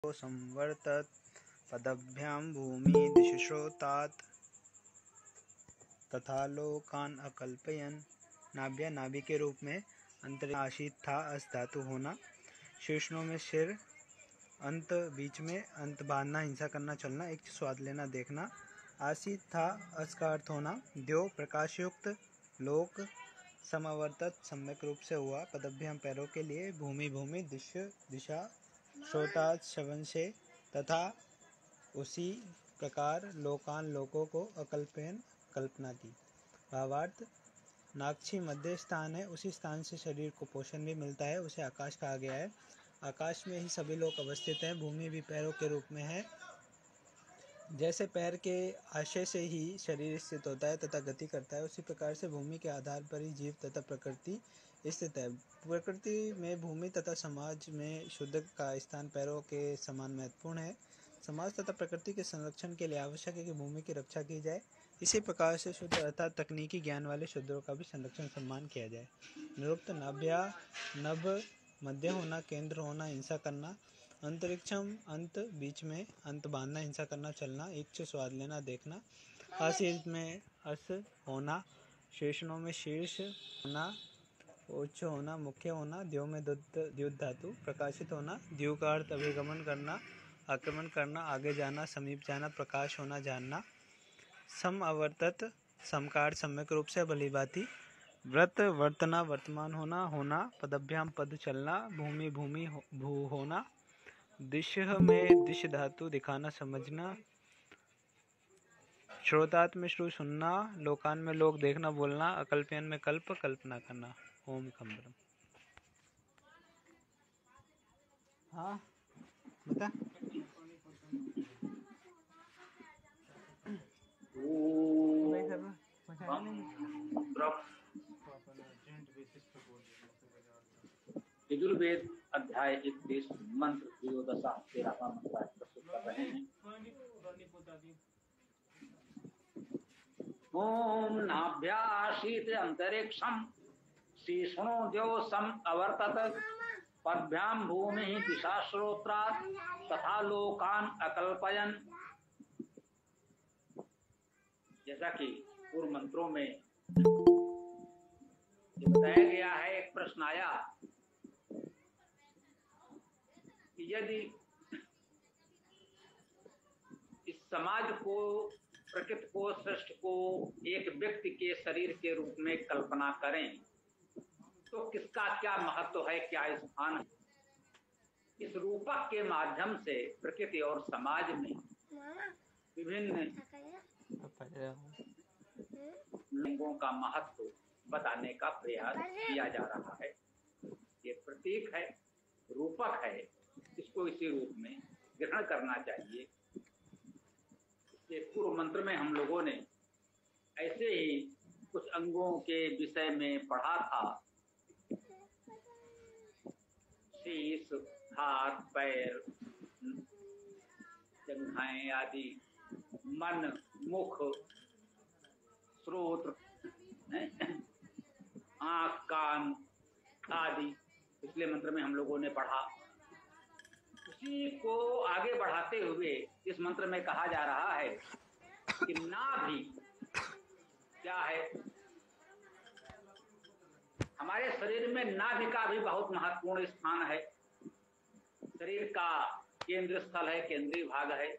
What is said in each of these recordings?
संवर्तत पदभ्यां भूमि दिशश्रोतात् तथा लोकान अकल्पयन। नाभ्या नाभि के रूप में, अंतरिक्ष आशीत था, अस धातु होना, शीर्षणों में सिर, अंत बीच में, अंत बांधना, हिंसा करना, चलना, एक स्वाद लेना, देखना। आशीत था, अस का अर्थ होना, द्यो प्रकाशयुक्त, लोक, समावर्तत सम्यक रूप से हुआ, पदभ्याम पैरों के लिए, भूमि भूमि, दिशा, श्रोतात् श्रवण से, तथा उसी प्रकार, लोकान लोकों को, अकल्पयन कल्पना की। भावार्थ, नाक्षी मध्य स्थान है, उसी स्थान से शरीर को पोषण भी मिलता है, उसे आकाश कहा गया है। आकाश में ही सभी लोग अवस्थित हैं। भूमि भी पैरों के रूप में है। जैसे पैर के आश्रय से ही शरीर स्थित होता है तथा गति करता है, उसी प्रकार से भूमि के आधार पर ही जीव तथा प्रकृति स्थित है। प्रकृति में भूमि तथा समाज में शुद्ध का स्थान पैरों के समान महत्वपूर्ण है। समाज तथा प्रकृति के संरक्षण के लिए आवश्यक है कि भूमि की रक्षा की जाए। इसी प्रकार से शुद्ध अर्थात तकनीकी ज्ञान वाले शूद्रों का भी संरक्षण सम्मान किया जाए। निरुक्त नाभ्या, नभ मध्य होना, केंद्र होना, हिंसा करना। अंतरिक्षम, अंत बीच में, अंत बांधना, हिंसा करना, चलना। इच्छ स्वाद लेना, देखना। आशीर्ष में अस होना, शेषणों में शीर्ष होना, उच्च होना, मुख्य होना। द्यो में द्युत धातु, प्रकाशित होना। द्यू का अर्थ अभिगमन करना, आक्रमण करना, आगे जाना, समीप जाना, प्रकाश होना, जानना। सम अवर्तत, समकार सम्यक रूप से, भली भांति। व्रत वर्तना, वर्तमान होना, होना। पदभ्याम पद चलना, भूमि भूमि भू होना। दिश में दिश धातु, दिखाना, समझना। श्रोतात् में श्रु, सुनना। लोकान में लोक, देखना, बोलना। अकल्पयन में कल्प, कल्पना करना। ओम खम्बरम। हाँ बता। यजुर्वेद अध्याय 31 मंत्र 13वां मंत्र प्रस्तुत कर रहे हैं। ओम नाभ्याशीत अंतरिक्षम शीर्षणो द्यो सम अवर्तत पदभ्याम भूमि दिशाश्रोत्रात् तथा लोकान अकल्पयन। जैसा कि पूर्व मंत्रों में बताया गया है, एक प्रश्न आया कि यदि इस समाज को, प्रकृति को, सृष्टि को एक व्यक्ति के शरीर के रूप में कल्पना करें तो किसका क्या महत्व है, क्या स्थान है। इस रूपक के माध्यम से प्रकृति और समाज में विभिन्न लिंगों का महत्व बताने का प्रयास किया जा रहा है। ये प्रतीक है, रूपक है, इसको इसी रूप में ग्रहण करना चाहिए। इसके पूर्व मंत्र में हम लोगों ने ऐसे ही कुछ अंगों के विषय में पढ़ा था। शीश, हाथ, पैर, जंघाएं आदि, मन, मुख, श्रोत्र, आंख, कान आदि पिछले मंत्र में हम लोगों ने पढ़ा। उसी को आगे बढ़ाते हुए इस मंत्र में कहा जा रहा है कि नाभि क्या है। हमारे शरीर में नाभि का भी बहुत महत्वपूर्ण स्थान है। शरीर का केंद्र स्थल है, केंद्रीय भाग है।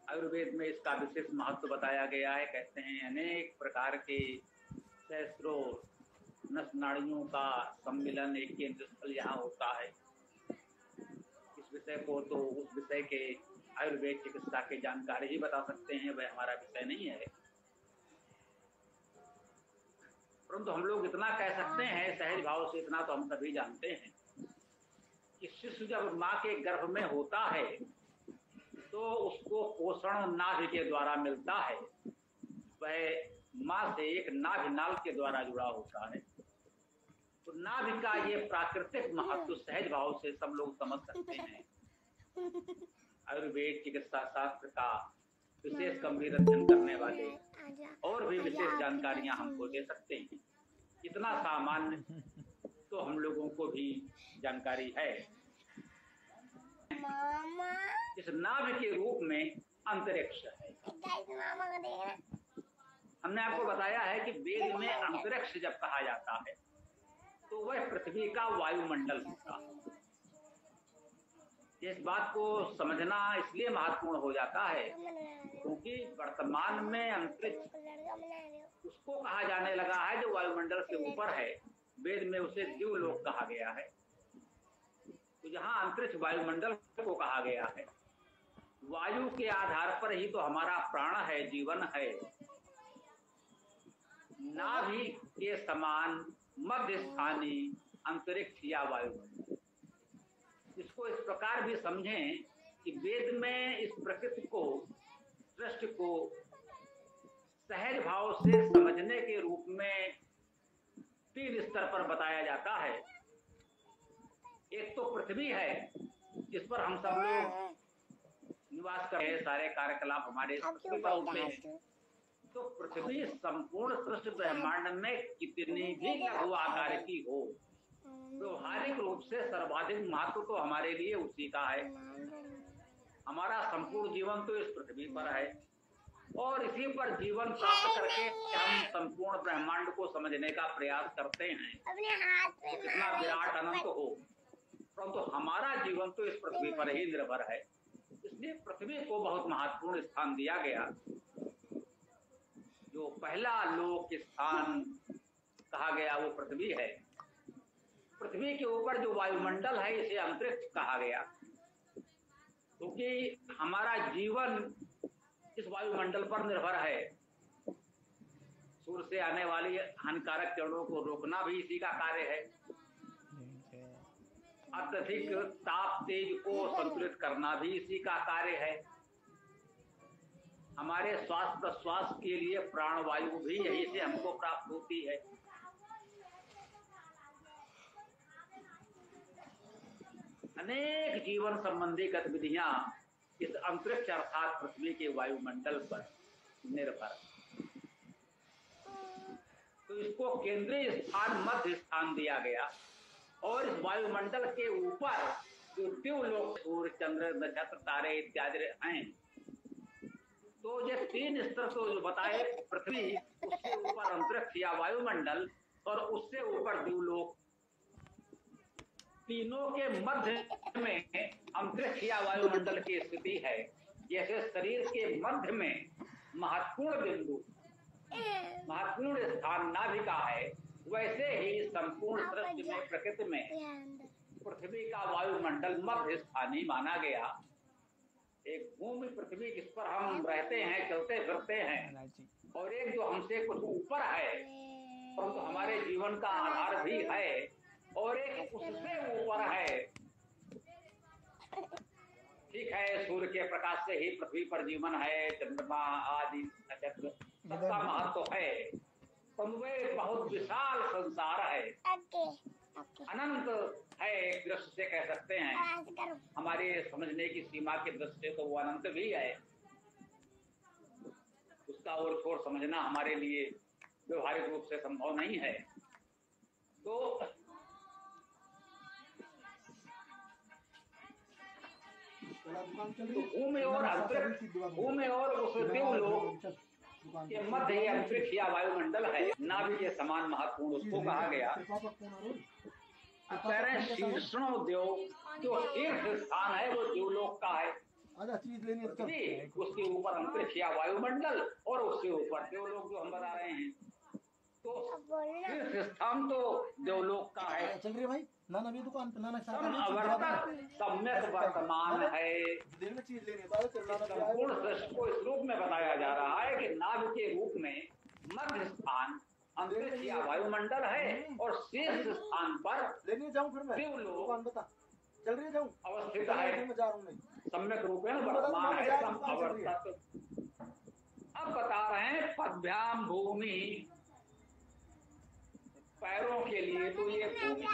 आयुर्वेद में इसका विशेष महत्व बताया गया है। कहते हैं अनेक प्रकार के सहस्त्रों नस नाड़ियों का सम्मिलन एक केंद्र स्थल यहाँ होता है। इस विषय को तो उस विषय के आयुर्वेद चिकित्सा के जानकारी ही बता सकते हैं, वह हमारा विषय नहीं है। परंतु हम लोग इतना कह सकते हैं सहज भाव से, इतना तो हम सभी जानते हैं कि शिशु जब माँ के गर्भ में होता है तो उसको पोषण नाभि के द्वारा मिलता है। वह माँ से एक नाभि नाल के द्वारा जुड़ा होता है। तो नाभि का ये प्राकृतिक महत्व सहज भाव से सब लोग समझ सकते हैं। आयुर्वेद चिकित्सा शास्त्र का विशेष गंभीर अध्ययन करने वाले और भी विशेष जानकारियां हमको दे सकते हैं। इतना सामान्य तो हम लोगों को भी जानकारी है। इस नाभ के रूप में अंतरिक्ष है। हमने आपको बताया है कि वेद में अंतरिक्ष जब कहा जाता है तो वह पृथ्वी का वायुमंडल होता है। इस बात को समझना इसलिए महत्वपूर्ण हो जाता है क्योंकि वर्तमान में अंतरिक्ष उसको कहा जाने लगा है जो वायुमंडल से ऊपर है। वेद में उसे दिव्यलोक कहा गया है। तो जहाँ अंतरिक्ष वायुमंडल को कहा गया है, वायु के आधार पर ही तो हमारा प्राण है, जीवन है। नाभि के समान मध्य स्थानीय अंतरिक्ष या वायुमंडल। इसको इस प्रकार भी समझें कि वेद में इस प्रकृति को, सृष्टि को सहज भाव से समझने के रूप में 3 स्तर पर बताया जाता है। एक तो पृथ्वी है जिस पर हम सब लोग निवास कर रहे हैं, सारे कार्यकलाप हमारे पृथ्वी पर होते हैं। तो पृथ्वी संपूर्ण सृष्टि ब्रह्मांड में कितनी भी लघु आकार की हो, व्यवहारिक रूप से सर्वाधिक महत्व तो हमारे लिए उसी का है। हमारा संपूर्ण जीवन तो इस पृथ्वी पर है और इसी पर जीवन प्राप्त करके हम संपूर्ण ब्रह्मांड को समझने का प्रयास करते हैं। कितना विराट अनंत हो, परंतु हमारा जीवन तो इस पृथ्वी पर ही निर्भर है। इसलिए पृथ्वी को बहुत महत्वपूर्ण स्थान दिया गया। जो पहला लोक स्थान कहा गया वो पृथ्वी है। पृथ्वी के ऊपर जो वायुमंडल है इसे अंतरिक्ष कहा गया क्योंकि हमारा जीवन इस वायुमंडल पर निर्भर है। सूर्य से आने वाली हानिकारक किरणों को रोकना भी इसी का कार्य है। अत्यधिक ताप तेज को संतुलित करना भी इसी का कार्य है। हमारे श्वास प्रश्वास के लिए प्राणवायु भी यही से हमको प्राप्त होती है। अनेक जीवन संबंधी गतिविधियां इस अंतरिक्ष अर्थात पृथ्वी के वायुमंडल पर निर्भर। तो इसको केंद्रीय स्थान, मध्य स्थान दिया गया और इस वायुमंडल के ऊपर जो दिव्यलोक, सूर्य, चंद्र, नक्षत्र, तारे इत्यादि हैं, तो ये 3 स्तर तो जो बताए, पृथ्वी, उससे ऊपर अंतरिक्ष या वायुमंडल और उससे ऊपर दिव्यलोक, तीनों के मध्य में अंतरिक्ष या वायुमंडल की स्थिति है। जैसे शरीर के मध्य में महत्वपूर्ण बिंदु, महत्वपूर्ण स्थान नाभिका है, वैसे ही संपूर्ण सृष्टि में, प्रकृति में पृथ्वी का वायुमंडल मध्य स्थानीय माना गया। एक भूमि पृथ्वी जिस पर हम रहते हैं, चलते फिरते हैं, और एक जो हमसे कुछ ऊपर है परंतु हमारे जीवन का आधार भी है, और एक उससे ऊपर है। ठीक है, सूर्य के प्रकाश से ही पृथ्वी पर जीवन है, चंद्रमा आदि नक्षत्र सबका महत्व है, परंतु बहुत विशाल संसार है, अनंत है। एक दृष्टि से कह सकते हैं, हमारे समझने की सीमा की दृष्टि से तो वो अनंत भी है। उसका और छोर समझना हमारे लिए व्यवहारिक रूप से संभव नहीं है। तो भूमि और अंतरिक्ष, भूमि और उस दिव्यलोक के मध्य अंतरिक्ष या वायुमंडल है, नाभि के समान महत्वपूर्ण उसको कहा गया। कह रहे हैं शीर्षणो देव, जो तीर्थ स्थान है वो दिव्यलोक का है। उसके ऊपर अंतरिक्ष या वायुमंडल और उसके ऊपर देवलोक जो हम बता रहे हैं। तो तीर्थ स्थान तो देवलोक का है। चल रही है भाई, ना नवी दुकान पे, ना सम्यक वर्तमान है। संपूर्ण सृष्टि को इस रूप में बताया जा रहा है कि नाभ के रूप में मध्य स्थान अंतरिक्ष या वायुमंडल है और शीर्ष स्थान पर दिव्यलोक चल रही जाऊँ अवस्थित है। सम्यक रूपेण वर्तमान है, अवर्तत। अब बता रहे हैं पद्भ्याम भूमि, पैरों के लिए तो ये भूमि।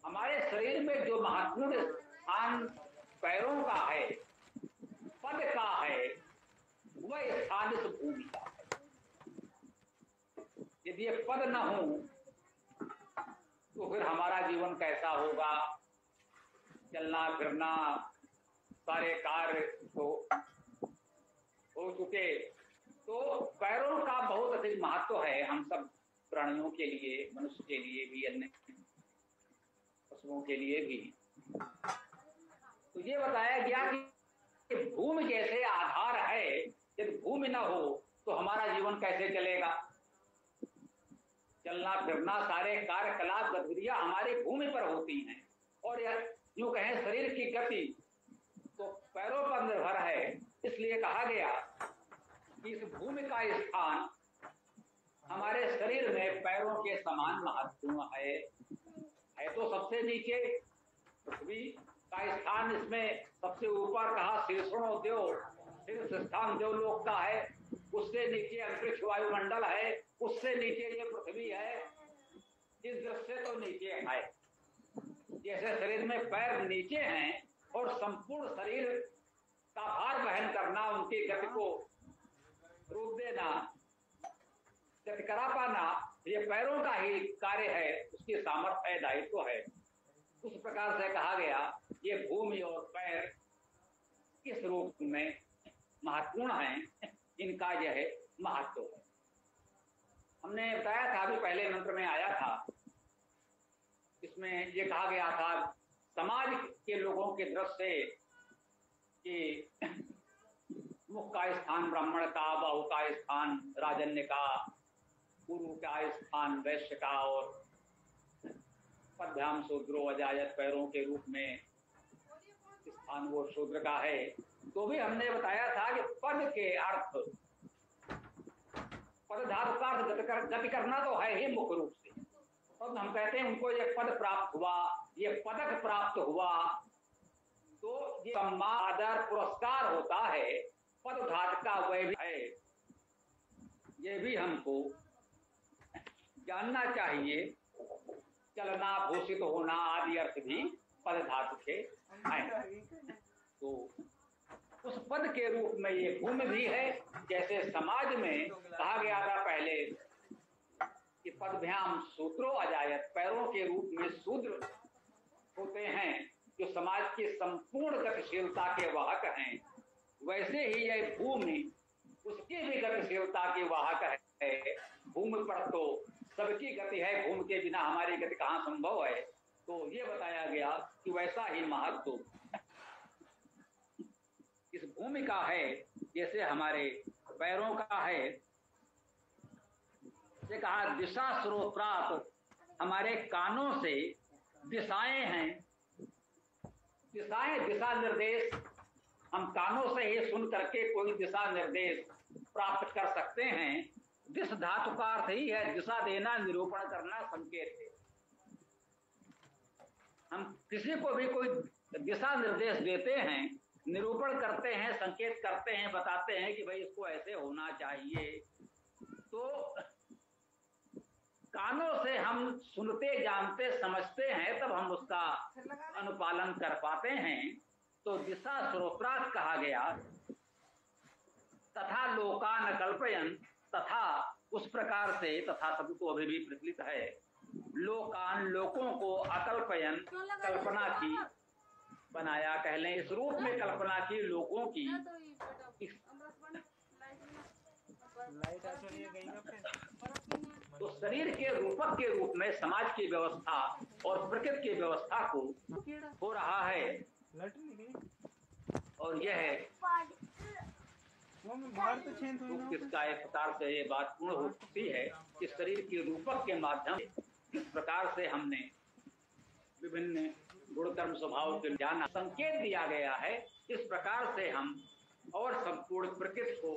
हमारे शरीर में जो महत्वपूर्ण स्थान पैरों का है, पद का है, वह स्थान इस भूमि का है। यदि ये पद न हो तो फिर हमारा जीवन कैसा होगा? चलना फिरना, सारे कार्य तो हो चुके, तो पैरों का बहुत अधिक महत्व है हम सब प्राणियों के लिए, मनुष्य के लिए भी, अन्य पशुओं के लिए भी। तो ये बताया गया कि भूमि जैसे आधार है, यदि भूमि न हो तो हमारा जीवन कैसे चलेगा। चलना फिरना सारे कार्यकलाप गतिविधियां हमारी भूमि पर होती हैं, और यूं कहें शरीर की गति तो पैरों पर निर्भर है। इसलिए कहा गया कि इस भूमि का स्थान हमारे शरीर में पैरों के समान महत्वपूर्ण है। तो सबसे नीचे पृथ्वी का स्थान, इसमें सबसे ऊपर कहा शीर्षणो देव, शीर्ष स्थान देवलोक का है, उससे नीचे अंतरिक्ष वायुमंडल है, उससे नीचे ये पृथ्वी है। इस दृष्टि से तो नीचे है, जैसे शरीर में पैर नीचे हैं और संपूर्ण शरीर का भार वहन करना, उनकी गति को रोक देना, गति करा पाना, ये पैरों का ही कार्य है, उसकी सामर्थ्य है, दायित्व है। उस प्रकार से कहा गया ये भूमि और पैर किस रूप में महत्वपूर्ण है, इनका यह महत्व है। हमने बताया था, अभी पहले मंत्र में आया था, इसमें ये कहा गया था समाज के लोगों के दृष्टि से कि मुख का स्थान ब्राह्मण का, बाहु का स्थान राजन्य का, पूर्व का स्थान वैश्य का, और पद्भ्याम शूद्रो अजायत, पैरों के रूप में स्थान वो शूद्र का है। तो भी हमने बताया था कि पद के अर्थ, पद धातु का अर्थ गति करना तो है ही मुख्य रूप से। तब हम कहते हैं उनको ये पद प्राप्त हुआ, ये पदक प्राप्त हुआ, तो ये सम्मान आदर पुरस्कार होता है। पद धातु का वह भी है, ये भी हमको जानना चाहिए। चलना, भूषित होना आदि अर्थ भी पद धातु के हैं। तो उस पद के रूप में ये भूमि भी है। जैसे समाज में कहा गया था पहले कि पदभ्याम शूद्रो अजायत, पैरों के रूप में शूद्र होते हैं जो समाज की संपूर्ण गतिशीलता के वाहक हैं, वैसे ही यह भूमि उसकी भी गतिशीलता की वाहक है। भूमि पर तो सबकी गति है, भूमि के बिना हमारी गति कहाँ संभव है। तो ये बताया गया कि वैसा ही महत्व इस भूमि का है जैसे हमारे पैरों का है। ये कहा दिशा स्रोत्रात, हमारे कानों से दिशाएं हैं। दिशाएं, दिशा निर्देश, हम कानों से ही सुन करके कोई दिशा निर्देश प्राप्त कर सकते हैं। दिश धातु का अर्थ ही है दिशा देना, निरूपण करना, संकेत है। हम किसी को भी कोई दिशा निर्देश देते हैं, निरूपण करते हैं, संकेत करते हैं, बताते हैं कि भाई इसको ऐसे होना चाहिए। तो कानों से हम सुनते, जानते, समझते हैं, तब हम उसका अनुपालन कर पाते हैं। तो दिशा स्रोत्रात कहा गया। तथा लोकान कल्पयन, तथा उस प्रकार से, तथा शब्द तो अभी भी प्रचलित है। लोकान, लोगों को, अकल्पयन, कल्पना की, बनाया, कह लें इस रूप में कल्पना की लोगों की। तो शरीर के रूपक के रूप में समाज की व्यवस्था और प्रकृति की व्यवस्था को हो रहा है। और यह तो किसका एक प्रकार से ये बात पूर्ण होती है कि शरीर के रूपक के माध्यम से इस प्रकार से हमने विभिन्न गुणकर्म स्वभाव के ज्ञान संकेत दिया गया है। इस प्रकार से हम और संपूर्ण प्रकृति को